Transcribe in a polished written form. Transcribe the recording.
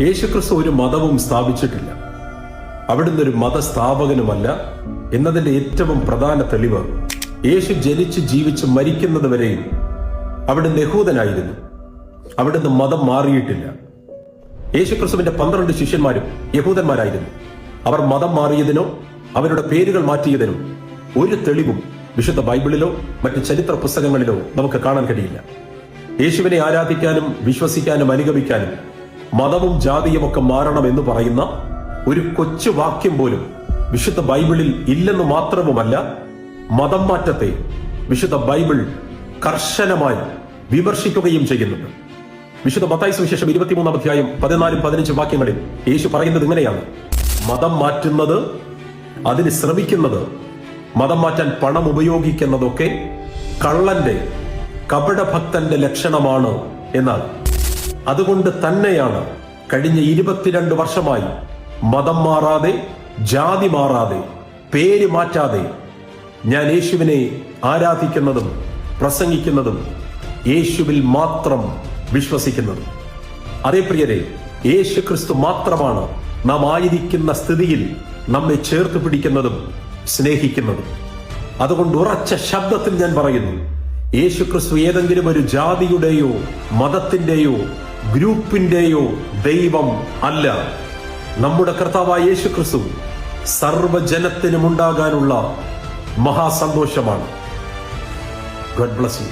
യേശുക്രിസ്തു ഒരു മതവും സ്ഥാപിച്ചിട്ടില്ല. അവിടുന്ന് ഒരു മതസ്ഥാപകനുമല്ല എന്നതിന്റെ ഏറ്റവും പ്രധാന തെളിവ് യേശു ജനിച്ച് ജീവിച്ച് മരിക്കുന്നത് വരെയും അവിടുന്ന് യഹൂദനായിരുന്നു. അവിടുന്ന് മതം മാറിയിട്ടില്ല. യേശുക്രിസ്തുവിന്റെ 12 ശിഷ്യന്മാരും യഹൂദന്മാരായിരുന്നു. അവർ മതം മാറിയതിനോ അവരുടെ പേരുകൾ മാറ്റിയതിനോ ഒരു തെളിവും വിശുദ്ധ ബൈബിളിലോ മറ്റ് ചരിത്ര പുസ്തകങ്ങളിലോ നമുക്ക് കാണാൻ കഴിയില്ല. യേശുവിനെ ആരാധിക്കാനും വിശ്വസിക്കാനും അനുഗമിക്കാനും മതവും ജാതിയും ഒക്കെ മാറണം എന്ന് പറയുന്ന ഒരു കൊച്ചു വാക്യം പോലും വിശുദ്ധ ബൈബിളിൽ ഇല്ലെന്ന് മാത്രവുമല്ല, മതം മാറ്റത്തെ വിശുദ്ധ ബൈബിൾ കർശനമായി വിമർശിക്കുകയും ചെയ്യുന്നുണ്ട്. വിശുദ്ധ മത്തായി സുവിശേഷം 23-ാം അധ്യായം 14-15 വാക്യങ്ങളിൽ യേശു പറയുന്നത് ഇങ്ങനെയാണ്: മതം മാറ്റുന്നത്, അതിന് ശ്രമിക്കുന്നത്, മതം മാറ്റാൻ പണം ഉപയോഗിക്കുന്നതൊക്കെ കള്ളന്റെ കപടഭക്തന്റെ ലക്ഷണമാണ് എന്നാണ്. അതുകൊണ്ട് തന്നെയാണ് കഴിഞ്ഞ 22 വർഷമായി മതം മാറാതെ, ജാതി മാറാതെ, പേര് മാറ്റാതെ ഞാൻ യേശുവിനെ ആരാധിക്കുന്നതും പ്രസംഗിക്കുന്നതും യേശുവിൽ മാത്രം വിശ്വസിക്കുന്നതും. അതേ പ്രിയരെ, യേശു ക്രിസ്തു മാത്രമാണ് നാം ആയിരിക്കുന്ന സ്ഥിതിയിൽ നമ്മെ ചേർത്ത് പിടിക്കുന്നതും സ്നേഹിക്കുന്നതും. അതുകൊണ്ട് ഉറച്ച ശബ്ദത്തിൽ ഞാൻ പറയുന്നു, യേശു ക്രിസ്തു ഏതെങ്കിലും ഒരു ജാതിയുടെയോ മതത്തിന്റെയോ ഗ്രൂപ്പിന്റെയോ ദൈവം അല്ല. നമ്മുടെ കർത്താവായ യേശു ക്രിസ്തു സർവ്വജനത്തിനും ഉണ്ടാകാനുള്ള മഹാസന്തോഷമാണ്. God bless you.